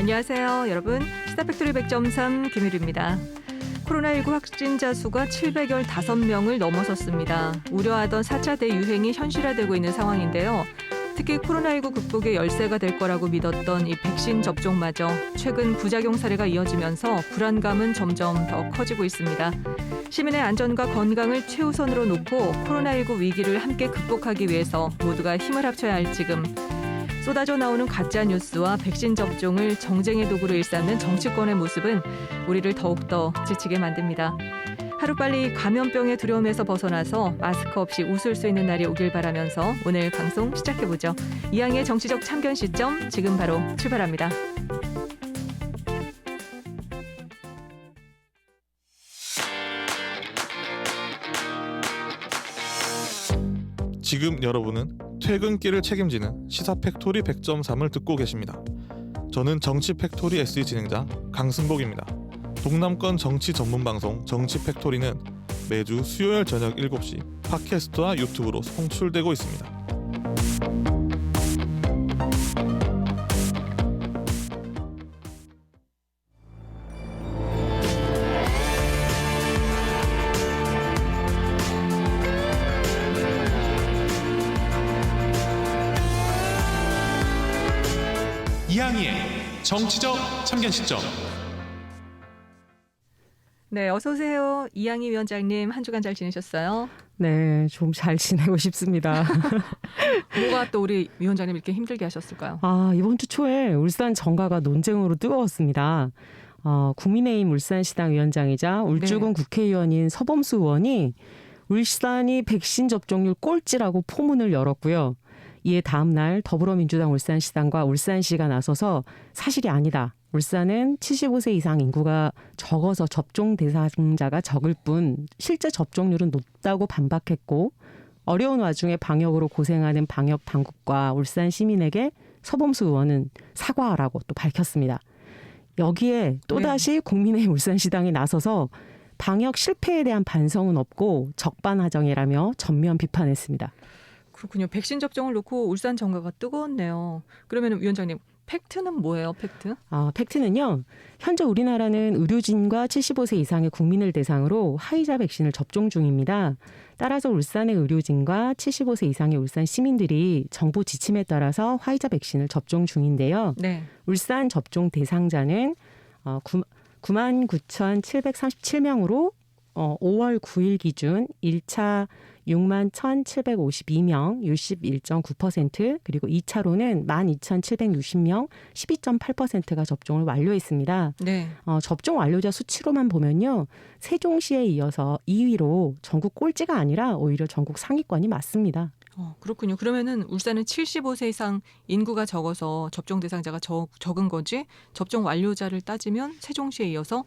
안녕하세요. 여러분. 시사팩토리 100.3 김유리입니다. 코로나19 확진자 수가 715명을 넘어섰습니다. 우려하던 4차 대유행이 현실화되고 있는 상황인데요. 특히 코로나19 극복의 열쇠가 될 거라고 믿었던 이 백신 접종마저 최근 부작용 사례가 이어지면서 불안감은 점점 더 커지고 있습니다. 시민의 안전과 건강을 최우선으로 놓고 코로나19 위기를 함께 극복하기 위해서 모두가 힘을 합쳐야 할 지금, 쏟아져 나오는 가짜 뉴스와 백신 접종을 정쟁의 도구로 일삼는 정치권의 모습은 우리를 더욱더 지치게 만듭니다. 하루빨리 감염병의 두려움에서 벗어나서 마스크 없이 웃을 수 있는 날이 오길 바라면서 오늘 방송 시작해보죠. 이양의 정치적 참견 시점 지금 바로 출발합니다. 지금 여러분은 퇴근길을 책임지는 시사팩토리 100.3을 듣고 계십니다. 저는 정치팩토리 SE 진행자 강승복입니다. 동남권 정치 전문 방송 정치팩토리는 매주 수요일 저녁 7시 팟캐스트와 유튜브로 송출되고 있습니다. 이양희의 정치적 참견 시점. 네, 어서 오세요. 이양희 위원장님, 한 주간 잘 지내셨어요? 네, 좀 잘 지내고 싶습니다. 뭐가 또 우리 위원장님 이렇게 힘들게 하셨을까요? 이번 주 초에 울산 정가가 논쟁으로 뜨거웠습니다. 국민의힘 울산시당 위원장이자 울주군 국회의원인 서범수 의원이 울산이 백신 접종률 꼴찌라고 포문을 열었고요. 이에 다음 날 더불어민주당 울산시당과 울산시가 나서서 사실이 아니다. 울산은 75세 이상 인구가 적어서 접종 대상자가 적을 뿐 실제 접종률은 높다고 반박했고, 어려운 와중에 방역으로 고생하는 방역 당국과 울산 시민에게 서범수 의원은 사과하라고 또 밝혔습니다. 여기에 또다시 국민의힘 울산시당이 나서서 방역 실패에 대한 반성은 없고 적반하장이라며 전면 비판했습니다. 그렇군요. 백신 접종을 놓고 울산 정가가 뜨거웠네요. 그러면 위원장님, 팩트는 뭐예요, 팩트? 팩트는요. 현재 우리나라는 의료진과 75세 이상의 국민을 대상으로 화이자 백신을 접종 중입니다. 따라서 울산의 의료진과 75세 이상의 울산 시민들이 정부 지침에 따라서 화이자 백신을 접종 중인데요. 네. 울산 접종 대상자는 99,737명으로 5월 9일 기준 1차 61,752명, 61.9%, 그리고 2차로는 12,760명, 12.8%가 접종을 완료했습니다. 네. 접종 완료자 수치로만 보면요, 세종시에 이어서 2위로 전국 꼴찌가 아니라 오히려 전국 상위권이 맞습니다. 그렇군요. 그러면은 울산은 75세 이상 인구가 적어서 접종 대상자가 적은 거지, 접종 완료자를 따지면 세종시에 이어서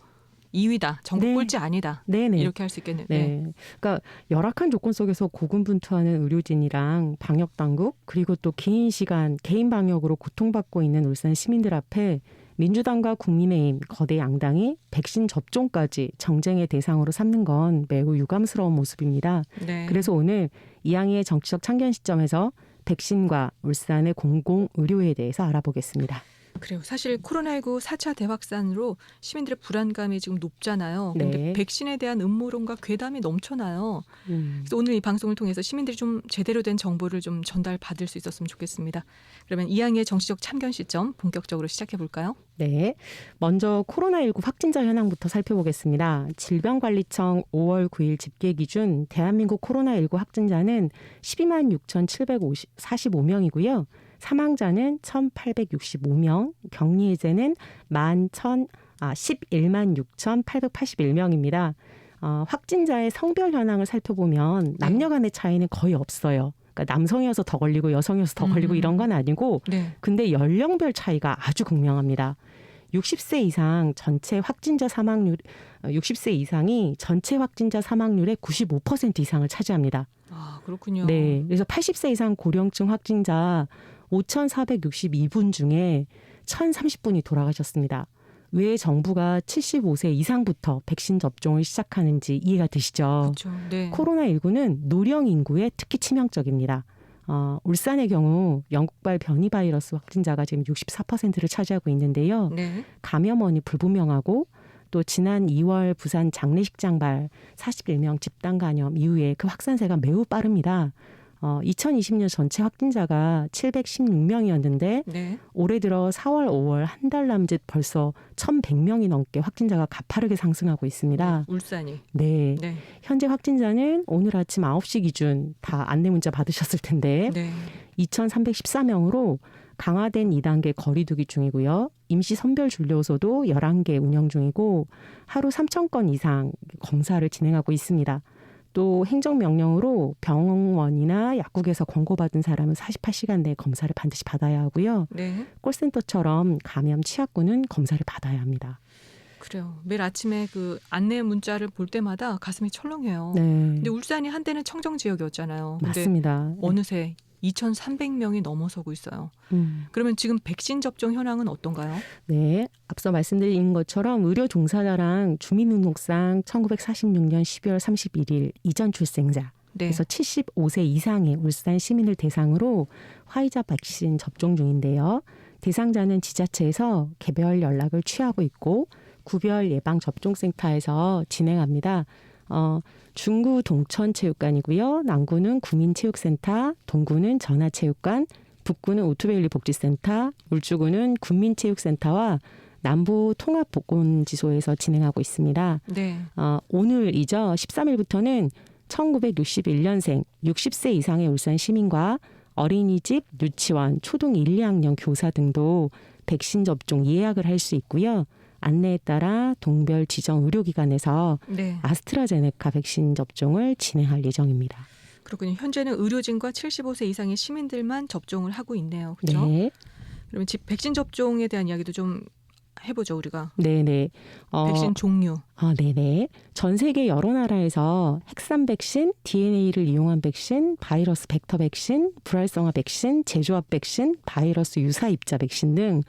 2위다. 전국 꼴찌 아니다. 네네. 이렇게 할 수 있겠네요. 네. 그러니까 열악한 조건 속에서 고군분투하는 의료진이랑 방역당국, 그리고 또 긴 시간 개인 방역으로 고통받고 있는 울산 시민들 앞에 민주당과 국민의힘 거대 양당이 백신 접종까지 정쟁의 대상으로 삼는 건 매우 유감스러운 모습입니다. 네. 그래서 오늘 이양희의 정치적 참견 시점에서 백신과 울산의 공공의료에 대해서 알아보겠습니다. 그래요. 사실 코로나19 4차 대확산으로 시민들의 불안감이 지금 높잖아요. 그런데 네. 백신에 대한 음모론과 괴담이 넘쳐나요. 그래서 오늘 이 방송을 통해서 시민들이 좀 제대로 된 정보를 좀 전달받을 수 있었으면 좋겠습니다. 그러면 이양희의 정치적 참견 시점 본격적으로 시작해 볼까요? 네. 먼저 코로나19 확진자 현황부터 살펴보겠습니다. 질병관리청 5월 9일 집계 기준 대한민국 코로나19 확진자는 12만 6,745명이고요. 사망자는 1,865명, 격리해제는 11만 6,881명입니다. 확진자의 성별 현황을 살펴보면 남녀 간의 차이는 거의 없어요. 그러니까 남성이어서 더 걸리고 여성이어서 더 걸리고 이런 건 아니고, 근데 연령별 차이가 아주 극명합니다. 60세 이상 전체 확진자 사망률, 60세 이상이 전체 확진자 사망률의 95% 이상을 차지합니다. 그렇군요. 네. 그래서 80세 이상 고령층 확진자 5,462분 중에 1,030분이 돌아가셨습니다. 왜 정부가 75세 이상부터 백신 접종을 시작하는지 이해가 되시죠? 그렇죠. 네. 코로나19는 노령 인구에 특히 치명적입니다. 울산의 경우 영국발 변이 바이러스 확진자가 지금 64%를 차지하고 있는데요. 네. 감염원이 불분명하고 또 지난 2월 부산 장례식장발 41명 집단 감염 이후에 그 확산세가 매우 빠릅니다. 2020년 전체 확진자가 716명이었는데 네. 올해 들어 4월, 5월 한 달 남짓 벌써 1,100명이 넘게 확진자가 가파르게 상승하고 있습니다. 울산이. 네. 네. 현재 확진자는 오늘 아침 9시 기준 다 안내 문자 받으셨을 텐데 네. 2,314명으로 강화된 2단계 거리두기 중이고요. 임시 선별 진료소도 11개 운영 중이고 하루 3,000건 이상 검사를 진행하고 있습니다. 또 행정명령으로 병원이나 약국에서 권고받은 사람은 48시간 내에 검사를 반드시 받아야 하고요. 네. 콜센터처럼 감염 취약군은 검사를 받아야 합니다. 그래요. 매일 아침에 그 안내 문자를 볼 때마다 가슴이 철렁해요. 네, 근데 울산이 한때는 청정 지역이었잖아요. 근데 맞습니다. 어느새 2,300명이 넘어서고 있어요. 그러면 지금 백신 접종 현황은 어떤가요? 네, 앞서 말씀드린 것처럼 의료 종사자랑 주민등록상 1946년 12월 31일 이전 출생자 네. 그래서 75세 이상의 울산 시민을 대상으로 화이자 백신 접종 중인데요. 대상자는 지자체에서 개별 연락을 취하고 있고 구별 예방 접종센터에서 진행합니다. 중구 동천체육관이고요. 남구는 구민체육센터, 동구는 전하체육관, 북구는 오투베일리 복지센터, 울주구는 군민체육센터와 남부 통합보건지소에서 진행하고 있습니다. 네. 오늘이죠. 13일부터는 1961년생 60세 이상의 울산 시민과 어린이집, 유치원, 초등 1, 2학년 교사 등도 백신 접종 예약을 할 수 있고요. 안내에 따라 동별 지정 의료기관에서 네. 아스트라제네카 백신 접종을 진행할 예정입니다. 그렇군요. 현재는 의료진과 75세 이상의 시민들만 접종을 하고 있네요. 그렇죠? 네, 그러면 백신 접종에 대한 이야기도 좀 해보죠, 우리가. 네네. 백신 종류. 네네. 전 세계 여러 나라에서 핵산 백신, DNA를 이용한 백신, 바이러스 벡터 백신, 불활성화 백신, 제조합 백신, 바이러스 유사 입자 백신 등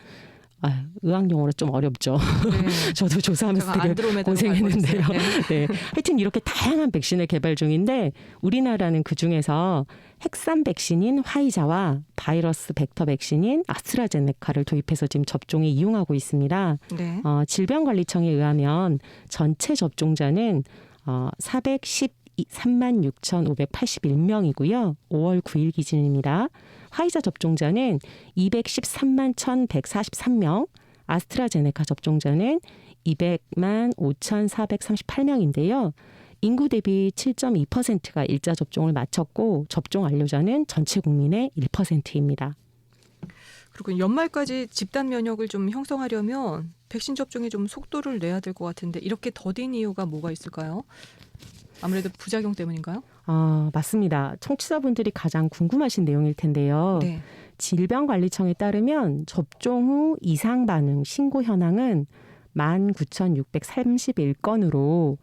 의학 용어로 좀 어렵죠. 네. 저도 조사하면서 제가 되게 안드로메다로 고생했는데요. 알고 있어요. 네. 네. 하여튼 이렇게 다양한 백신을 개발 중인데 우리나라는 그중에서 핵산 백신인 화이자와 바이러스 벡터 백신인 아스트라제네카를 도입해서 지금 접종에 이용하고 있습니다. 네. 질병관리청에 의하면 전체 접종자는 413만 6,581명이고요. 5월 9일 기준입니다. 화이자 접종자는 213만 1,143명, 아스트라제네카 접종자는 200만 5,438명인데요. 인구 대비 7.2%가 일자 접종을 마쳤고 접종 완료자는 전체 국민의 1%입니다. 그리고 연말까지 집단 면역을 좀 형성하려면 백신 접종에 좀 속도를 내야 될 것 같은데 이렇게 더딘 이유가 뭐가 있을까요? 아무래도 부작용 때문인가요? 맞습니다. 청취자분들이 가장 궁금하신 내용일 텐데요. 네. 질병관리청에 따르면 접종 후 이상 반응 신고 현황은 19,631건으로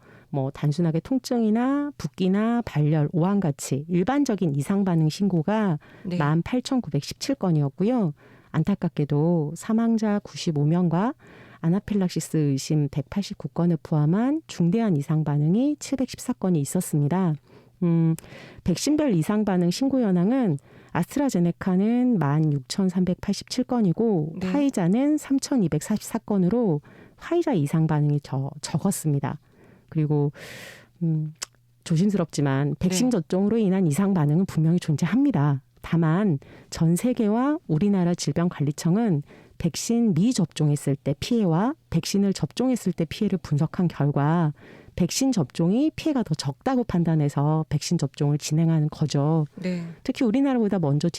단순하게 통증이나 붓기나 발열, 오한같이 일반적인 이상 반응 신고가 네. 18,917건이었고요. 안타깝게도 사망자 95명과 아나필락시스 의심 189건을 포함한 중대한 이상 반응이 714건이 있었습니다. 백신별 이상 반응 신고 현황은 아스트라제네카는 16,387건이고 네. 화이자는 3,244건으로 화이자 이상 반응이 적었습니다. 그리고 조심스럽지만 백신 네. 접종으로 인한 이상 반응은 분명히 존재합니다. 다만 전 세계와 우리나라 질병관리청은 백신 미접종했을 때 피해와 백신을 접종했을 때 피해를 분석한 결과 백신 접종이 피해가 더 적다고 판단해서 백신 접종을 진행하는 거죠. 네. 특히 우리나라보다 먼저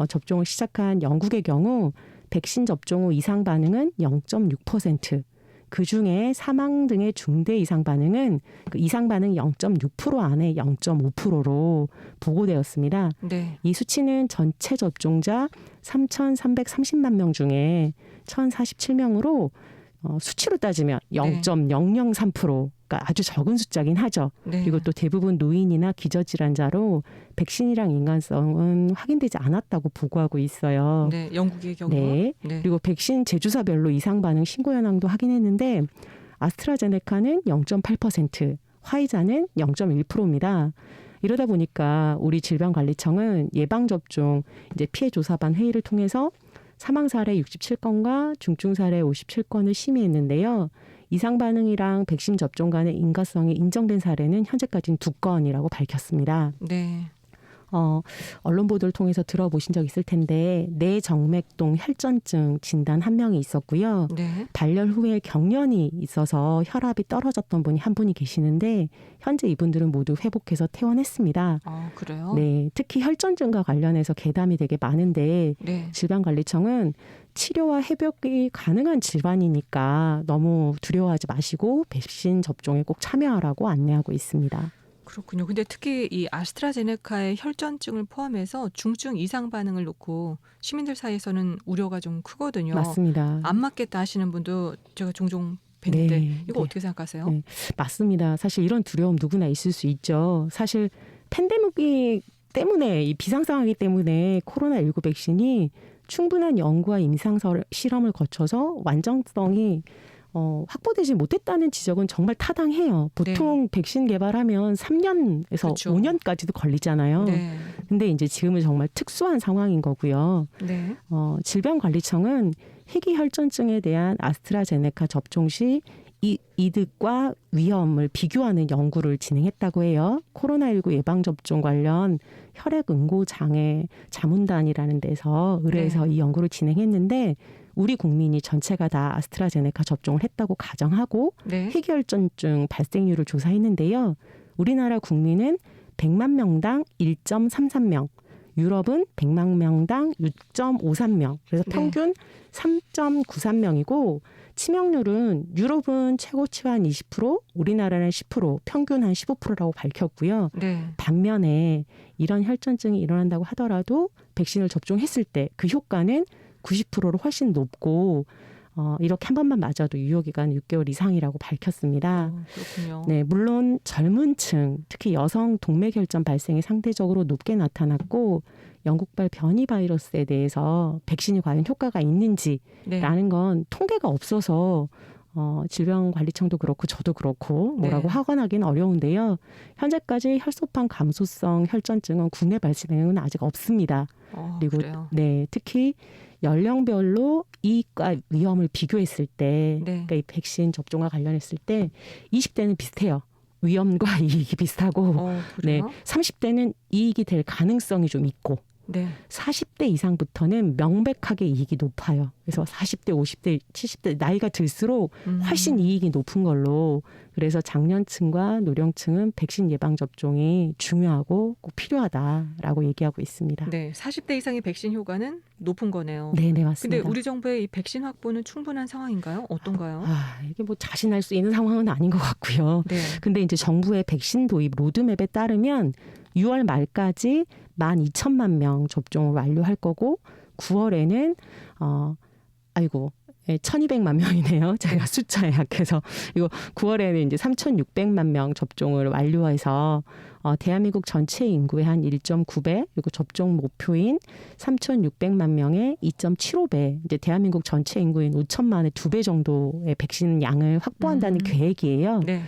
접종을 시작한 영국의 경우 백신 접종 후 이상 반응은 0.6%, 그중에 사망 등의 중대 이상 반응은 그 이상 반응 0.6% 안에 0.5%로 보고되었습니다. 네. 이 수치는 전체 접종자 3,330만 명 중에 1,047명으로 수치로 따지면 0.003%가 아주 적은 숫자긴 하죠. 네. 그리고 또 대부분 노인이나 기저질환자로 백신이랑 인간성은 확인되지 않았다고 보고하고 있어요. 네. 영국의 경우. 네. 네. 그리고 백신 제주사별로 이상 반응 신고 현황도 확인했는데 아스트라제네카는 0.8%, 화이자는 0.1%입니다. 이러다 보니까 우리 질병관리청은 예방접종 이제 피해조사반 회의를 통해서 사망 사례 67건과 중증 사례 57건을 심의했는데요. 이상 반응이랑 백신 접종 간의 인과성이 인정된 사례는 현재까지는 2건이라고 밝혔습니다. 네. 언론 보도를 통해서 들어보신 적 있을 텐데 뇌정맥동 혈전증 진단 한 명이 있었고요. 네. 발열 후에 경련이 있어서 혈압이 떨어졌던 분이 한 분이 계시는데 현재 이분들은 모두 회복해서 퇴원했습니다. 그래요? 네, 특히 혈전증과 관련해서 괴담이 되게 많은데 네. 질병관리청은 치료와 회복이 가능한 질환이니까 너무 두려워하지 마시고 백신 접종에 꼭 참여하라고 안내하고 있습니다. 그렇군요. 근데 특히 이 아스트라제네카의 혈전증을 포함해서 중증 이상 반응을 놓고 시민들 사이에서는 우려가 좀 크거든요. 맞습니다. 안 맞겠다 하시는 분도 제가 종종 뵀는데 네, 이거 네. 어떻게 생각하세요? 네. 맞습니다. 사실 이런 두려움 누구나 있을 수 있죠. 사실 팬데믹이 때문에 이 비상 상황이기 때문에 코로나19 백신이 충분한 연구와 임상 실험을 거쳐서 완전성이 확보되지 못했다는 지적은 정말 타당해요. 보통 백신 개발하면 3년에서 그렇죠. 5년까지도 걸리잖아요. 네. 근데 이제 지금은 정말 특수한 상황인 거고요. 네. 질병관리청은 희귀혈전증에 대한 아스트라제네카 접종 시 이득과 위험을 비교하는 연구를 진행했다고 해요. 코로나19 예방접종 관련 혈액응고장애 자문단이라는 데서 의뢰해서 이 연구를 진행했는데 우리 국민이 전체가 다 아스트라제네카 접종을 했다고 가정하고 네. 희귀혈전증 발생률을 조사했는데요. 우리나라 국민은 100만 명당 1.33명, 유럽은 100만 명당 6.53명, 그래서 평균 3.93명이고 치명률은 유럽은 최고치 한 20%, 우리나라는 10%, 평균 한 15%라고 밝혔고요. 네. 반면에 이런 혈전증이 일어난다고 하더라도 백신을 접종했을 때 그 효과는 90%로 훨씬 높고 이렇게 한 번만 맞아도 유효기간 6개월 이상이라고 밝혔습니다. 그렇군요. 네, 물론 젊은 층, 특히 여성 동맥혈전 발생이 상대적으로 높게 나타났고 영국발 변이 바이러스에 대해서 백신이 과연 효과가 있는지라는 건 통계가 없어서 질병관리청도 그렇고 저도 그렇고 뭐라고 하관하기는 어려운데요. 현재까지 혈소판 감소성 혈전증은 국내 발생은 아직 없습니다. 그리고 그래요? 네, 특히 연령별로 이익과 위험을 비교했을 때, 그러니까 이 백신 접종과 관련했을 때 20대는 비슷해요. 위험과 이익이 비슷하고, 네, 30대는 이익이 될 가능성이 좀 있고, 40대 이상부터는 명백하게 이익이 높아요. 그래서 40대, 50대, 70대 나이가 들수록 훨씬 이익이 높은 걸로 그래서 장년층과 노령층은 백신 예방 접종이 중요하고 꼭 필요하다라고 얘기하고 있습니다. 네, 40대 이상의 백신 효과는 높은 거네요. 네, 맞습니다. 근데 우리 정부의 이 백신 확보는 충분한 상황인가요? 어떤가요? 이게 뭐 자신할 수 있는 상황은 아닌 것 같고요. 네. 근데 이제 정부의 백신 도입 로드맵에 따르면 6월 말까지 12,000만 명 접종을 완료할 거고 9월에는 1,200만 명이네요. 제가 숫자에 약해서 이거 9월에는 이제 3,600만 명 접종을 완료해서 대한민국 전체 인구의 한 1.9배 그리고 접종 목표인 3,600만 명의 2.75배 이제 대한민국 전체 인구인 5천만의 2배 정도의 백신 양을 확보한다는 계획이에요. 네,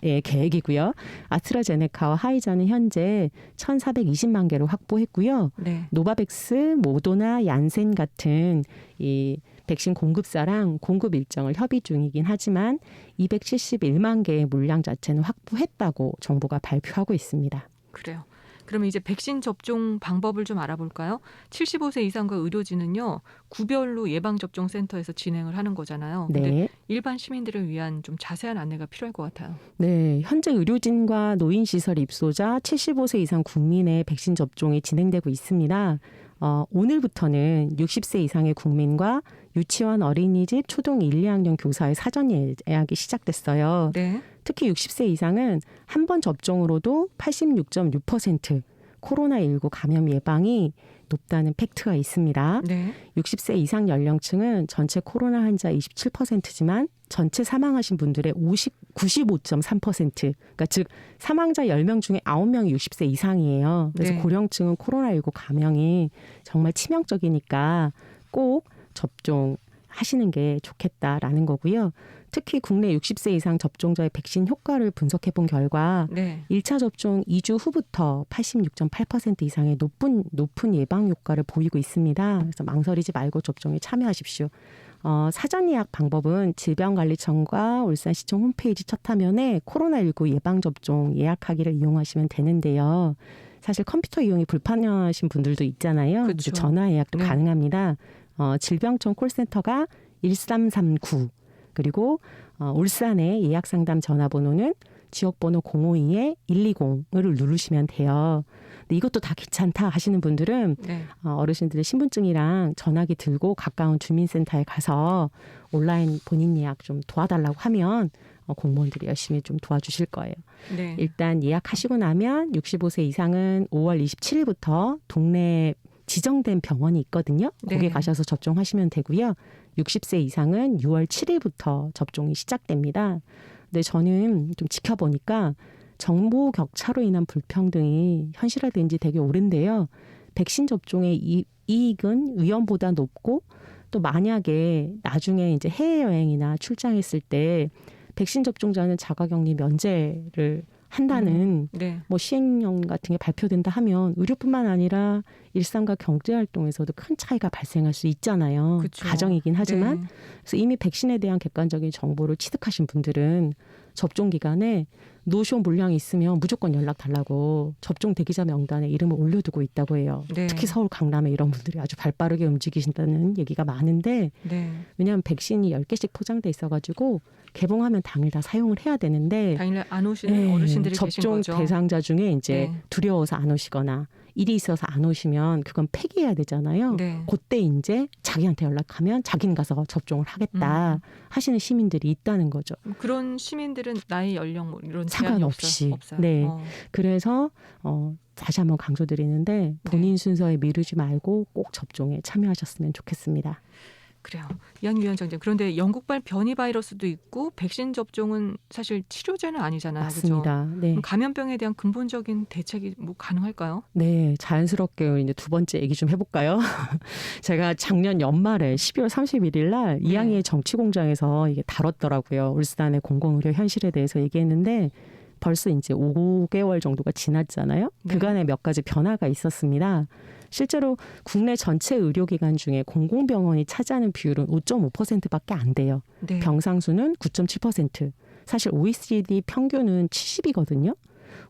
네, 계획이고요. 아스트라제네카와 화이자는 현재 1,420만 개로 확보했고요. 네. 노바백스, 모더나, 얀센 같은 이 백신 공급사랑 공급 일정을 협의 중이긴 하지만 271만 개의 물량 자체는 확보했다고 정부가 발표하고 있습니다. 그래요. 그러면 이제 백신 접종 방법을 좀 알아볼까요? 75세 이상과 의료진은요. 구별로 예방접종센터에서 진행을 하는 거잖아요. 근데 네. 일반 시민들을 위한 좀 자세한 안내가 필요할 것 같아요. 네, 현재 의료진과 노인시설 입소자 75세 이상 국민의 백신 접종이 진행되고 있습니다. 오늘부터는 60세 이상의 국민과 유치원, 어린이집, 초등 1, 2학년 교사의 사전 예약이 시작됐어요. 네. 특히 60세 이상은 한 번 접종으로도 86.6% 코로나19 감염 예방이 높다는 팩트가 있습니다. 네. 60세 이상 연령층은 전체 코로나 환자 27%지만 전체 사망하신 분들의 95.3%, 그러니까 즉 사망자 10명 중에 9명이 60세 이상이에요. 그래서 고령층은 코로나19 감염이 정말 치명적이니까 꼭 접종하시는 게 좋겠다라는 거고요. 특히 국내 60세 이상 접종자의 백신 효과를 분석해 본 결과 네. 1차 접종 2주 후부터 86.8% 이상의 높은 예방 효과를 보이고 있습니다. 그래서 망설이지 말고 접종에 참여하십시오. 사전 예약 방법은 질병관리청과 울산시청 홈페이지 첫 화면에 코로나19 예방접종 예약하기를 이용하시면 되는데요. 사실 컴퓨터 이용이 불편하신 분들도 있잖아요. 그렇죠. 전화 예약도 네. 가능합니다. 질병청 콜센터가 1339 그리고 울산의 예약상담 전화번호는 지역번호 052-120을 누르시면 돼요. 근데 이것도 다 귀찮다 하시는 분들은 네. 어르신들의 신분증이랑 전화기 들고 가까운 주민센터에 가서 온라인 본인 예약 좀 도와달라고 하면 공무원들이 열심히 좀 도와주실 거예요. 네. 일단 예약하시고 나면 65세 이상은 5월 27일부터 동네 지정된 병원이 있거든요. 거기 네. 가셔서 접종하시면 되고요. 60세 이상은 6월 7일부터 접종이 시작됩니다. 근데 저는 좀 지켜보니까 정보 격차로 인한 불평등이 현실화된 지 되게 오랜데요. 백신 접종의 이익은 위험보다 높고 또 만약에 나중에 이제 해외여행이나 출장했을 때 백신 접종자는 자가격리 면제를 한다는 네. 뭐 시행령 같은 게 발표된다 하면 의료뿐만 아니라 일상과 경제활동에서도 큰 차이가 발생할 수 있잖아요. 그쵸. 가정이긴 하지만 네. 그래서 이미 백신에 대한 객관적인 정보를 취득하신 분들은 접종 기간에 노쇼 물량이 있으면 무조건 연락 달라고 접종 대기자 명단에 이름을 올려두고 있다고 해요. 네. 특히 서울 강남에 이런 분들이 아주 발빠르게 움직이신다는 얘기가 많은데 네. 왜냐하면 백신이 10개씩 포장돼 있어가지고 개봉하면 당일 다 사용을 해야 되는데 당일 안 오시는 어르신들이 계신 접종 거죠. 대상자 중에 이제 네. 두려워서 안 오시거나 일이 있어서 안 오시면 그건 폐기해야 되잖아요. 네. 그때 이제 자기한테 연락하면 자기는 가서 접종을 하겠다 하시는 시민들이 있다는 거죠. 그런 시민들은 나이, 연령 뭐 이런 제한이 상관없이. 없어요. 네. 어. 그래서 다시 한번 강조드리는데 본인 순서에 미루지 말고 꼭 접종에 참여하셨으면 좋겠습니다. 그래요. 이한희 위원장님. 그런데 영국발 변이 바이러스도 있고 백신 접종은 사실 치료제는 아니잖아요. 그죠? 맞습니다. 네. 그럼 감염병에 대한 근본적인 대책이 뭐 가능할까요? 네, 자연스럽게 이제 두 번째 얘기 좀 해볼까요? 제가 작년 연말에 12월 31일 날 네. 이양희의 정치공장에서 이게 다뤘더라고요. 울산의 공공의료 현실에 대해서 얘기했는데 벌써 이제 5개월 정도가 지났잖아요. 네. 그간에 몇 가지 변화가 있었습니다. 실제로 국내 전체 의료기관 중에 공공병원이 차지하는 비율은 5.5%밖에 안 돼요. 네. 병상수는 9.7%. 사실 OECD 평균은 70이거든요.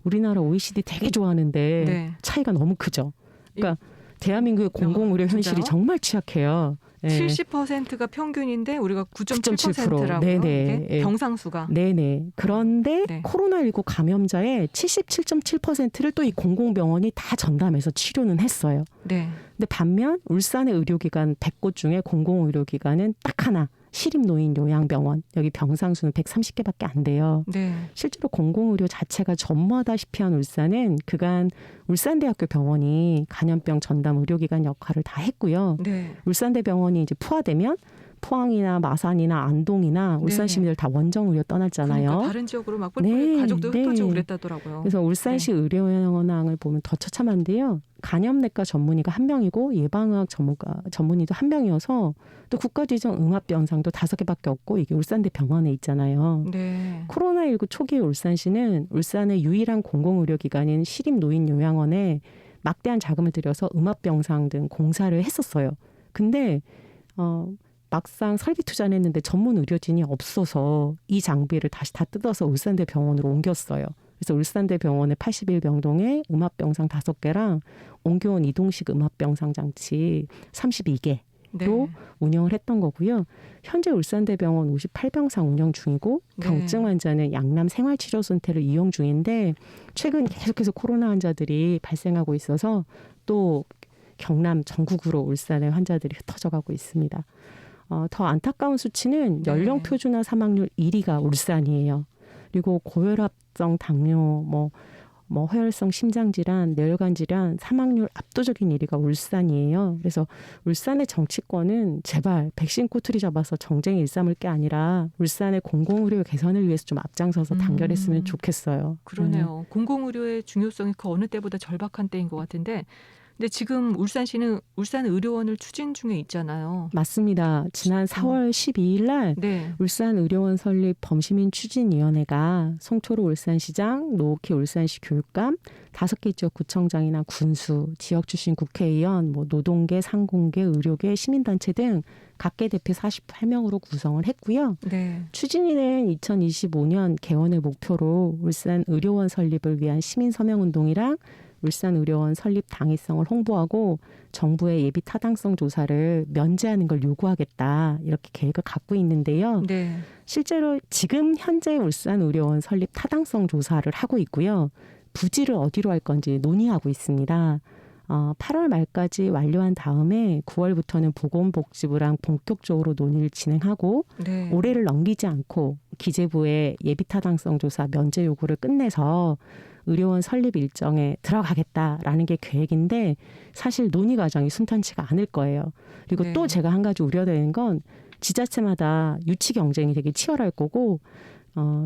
우리나라 OECD 되게 좋아하는데 네. 차이가 너무 크죠. 그러니까 대한민국의 공공의료 현실이 진짜요? 정말 취약해요. 네. 70%가 평균인데 우리가 9.7%라고요. 네네. 이게 병상수가. 네네. 그런데 네. 코로나19 감염자의 77.7%를 또 이 공공병원이 다 전담해서 치료는 했어요. 네. 근데 반면 울산의 의료기관 100곳 중에 공공의료기관은 딱 하나. 시립노인요양병원. 여기 병상수는 130개밖에 안 돼요. 네. 실제로 공공의료 자체가 전무하다시피 한 울산은 그간 울산대학교 병원이 간염병 전담 의료기관 역할을 다 했고요. 네. 울산대병원이 이제 포화되면 포항이나 마산이나 안동이나 울산 네. 시민들 다 원정의료 떠났잖아요. 그러니까 다른 지역으로 막 뿔뿔이 네, 가족도 네. 흩어지고 그랬다더라고요. 그래서 울산시 의료현황을 보면 더 처참한데요. 간염내과 전문의가 한 명이고 예방의학 전문의도 한 명이어서 또 국가지정 응압병상도 5개밖에 없고 이게 울산대 병원에 있잖아요. 네. 코로나19 초기의 울산시는 울산의 유일한 공공의료기관인 시립노인요양원에 막대한 자금을 들여서 음압병상 등 공사를 했었어요. 근데 막상 설비 투자를 했는데 전문 의료진이 없어서 이 장비를 다시 다 뜯어서 울산대 병원으로 옮겼어요. 그래서 울산대 병원의 81병동에 음압병상 5개랑 옮겨온 이동식 음압병상 장치 32개 네. 로 운영을 했던 거고요. 현재 울산대병원 58병상 운영 중이고 네. 경증 환자는 양남 생활치료센터를 이용 중인데 최근 계속해서 코로나 환자들이 발생하고 있어서 또 경남 전국으로 울산의 환자들이 흩어져가고 있습니다. 더 안타까운 수치는 네. 연령 표준화 사망률 1위가 울산이에요. 그리고 고혈압성 당뇨, 허혈성 심장질환, 뇌혈관 질환, 사망률 압도적인 1위가 울산이에요. 그래서 울산의 정치권은 제발 백신 꼬투리 잡아서 정쟁 일삼을 게 아니라 울산의 공공의료 개선을 위해서 좀 앞장서서 단결했으면 좋겠어요. 그러네요. 공공의료의 중요성이 그 어느 때보다 절박한 때인 것 같은데 근데 근데 지금 울산시는 울산 의료원을 추진 중에 있잖아요. 맞습니다. 지난 4월 12일 날 네. 울산 의료원 설립 범시민 추진위원회가 송초로 울산시장, 노옥희 울산시 교육감, 5개 지역 구청장이나 군수, 지역 출신 국회의원, 노동계, 상공계, 의료계, 시민단체 등 각계 대표 48명으로 구성을 했고요. 네. 추진위는 2025년 개원을 목표로 울산 의료원 설립을 위한 시민 서명 운동이랑 울산 의료원 설립 당위성을 홍보하고 정부의 예비 타당성 조사를 면제하는 걸 요구하겠다 이렇게 계획을 갖고 있는데요. 네. 실제로 지금 현재 울산 의료원 설립 타당성 조사를 하고 있고요. 부지를 어디로 할 건지 논의하고 있습니다. 8월 말까지 완료한 다음에 9월부터는 보건복지부랑 본격적으로 논의를 진행하고 네. 올해를 넘기지 않고 기재부의 예비 타당성 조사 면제 요구를 끝내서 의료원 설립 일정에 들어가겠다라는 게 계획인데 사실 논의 과정이 순탄치가 않을 거예요. 그리고 네. 또 제가 한 가지 우려되는 건 지자체마다 유치 경쟁이 되게 치열할 거고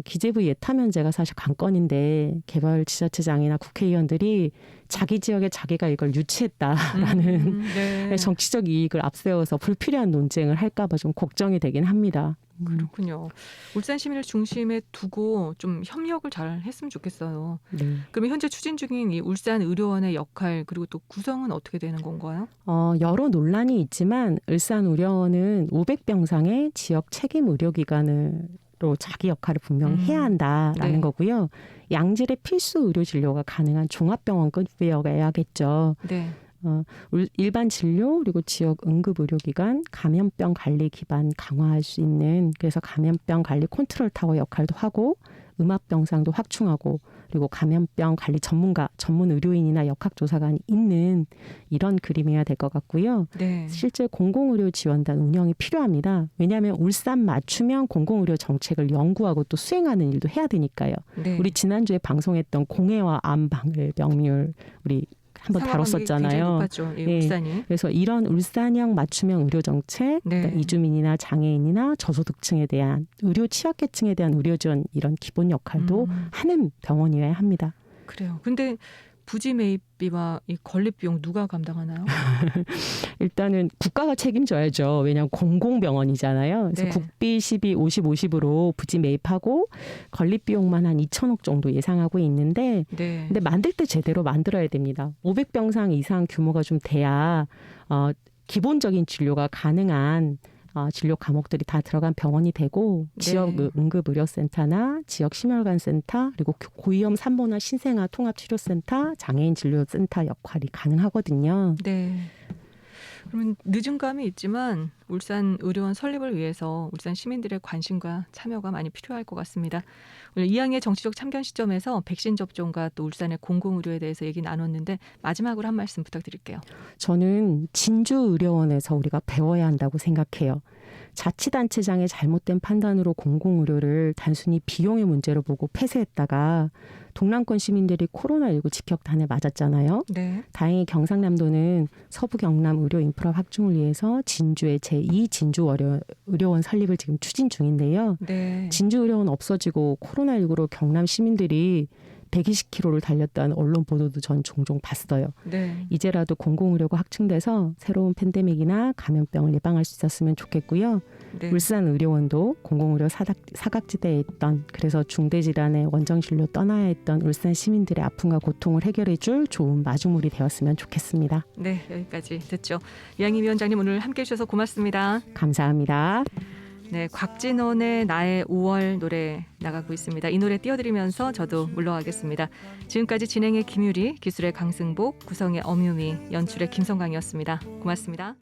기재부 예타면제가 사실 관건인데 개발 지자체장이나 국회의원들이 자기 지역에 자기가 이걸 유치했다라는 네. 정치적 이익을 앞세워서 불필요한 논쟁을 할까 봐 좀 걱정이 되긴 합니다. 그렇군요. 울산 시민을 중심에 두고 좀 협력을 잘 했으면 좋겠어요. 네. 그러면 현재 추진 중인 이 울산 의료원의 역할 그리고 또 구성은 어떻게 되는 건가요? 여러 논란이 있지만 울산 의료원은 500병상의 지역 책임 의료기관으로 자기 역할을 분명히 해야 한다라는 네. 거고요. 양질의 필수 의료 진료가 가능한 종합병원급이어야겠죠. 네. 일반 진료 그리고 지역 응급의료기관 감염병 관리 기반 강화할 수 있는 그래서 감염병 관리 컨트롤 타워 역할도 하고 음압병상도 확충하고 그리고 감염병 관리 전문가 전문 의료인이나 역학조사관이 있는 이런 그림이어야 될 것 같고요. 네. 실제 공공의료 지원단 운영이 필요합니다. 왜냐하면 울산 맞춤형 공공의료 정책을 연구하고 또 수행하는 일도 해야 되니까요. 네. 우리 지난주에 방송했던 공해와 암방을 명률 우리 한번 상하관계 굉장히 다뤘었잖아요. 높았죠. 예, 예. 울산이. 그래서 이런 울산형 맞춤형 의료 정책, 네. 그러니까 이주민이나 장애인이나 저소득층에 대한 의료 취약계층에 대한 의료 지원 이런 기본 역할도 하는 병원이어야 합니다. 그래요. 근데 부지 매입비와 이 건립 비용 누가 감당하나요? 일단은 국가가 책임져야죠. 왜냐하면 공공병원이잖아요. 그래서 네. 국비 12, 50, 50으로 부지 매입하고 건립 비용만 한 2천억 정도 예상하고 있는데 네. 근데 만들 때 제대로 만들어야 됩니다. 500병상 이상 규모가 좀 돼야 기본적인 진료가 가능한 진료 과목들이 다 들어간 병원이 되고 지역 네. 응급의료센터나 지역 심혈관센터 그리고 고위험 산모나 신생아 통합치료센터 장애인 진료센터 역할이 가능하거든요. 네. 그러면 늦은 감이 있지만 울산 의료원 설립을 위해서 울산 시민들의 관심과 참여가 많이 필요할 것 같습니다. 오늘 이양의 정치적 참견 시점에서 백신 접종과 또 울산의 공공의료에 대해서 얘기 나눴는데 마지막으로 한 말씀 부탁드릴게요. 저는 진주의료원에서 우리가 배워야 한다고 생각해요. 자치단체장의 잘못된 판단으로 공공의료를 단순히 비용의 문제로 보고 폐쇄했다가 동남권 시민들이 코로나19 직격탄에 맞았잖아요. 네. 다행히 경상남도는 서부 경남 의료 인프라 확충을 위해서 진주의 제2 진주의료원 설립을 지금 추진 중인데요. 네. 진주의료원 없어지고 코로나19로 경남 시민들이 120km를 달렸다는 언론 보도도 전 종종 봤어요. 네. 이제라도 공공의료가 확충돼서 새로운 팬데믹이나 감염병을 예방할 수 있었으면 좋겠고요. 네. 울산 의료원도 공공의료 사각지대에 있던 그래서 중대질환의 원정실로 떠나야 했던 울산 시민들의 아픔과 고통을 해결해줄 좋은 마주물이 되었으면 좋겠습니다. 네, 여기까지 듣죠. 이양희 위원장님 오늘 함께해 주셔서 고맙습니다. 감사합니다. 네, 곽진원의 나의 5월 노래 나가고 있습니다. 이 노래 띄워드리면서 저도 물러가겠습니다. 지금까지 진행의 김유리, 기술의 강승복, 구성의 엄유미, 연출의 김성강이었습니다. 고맙습니다.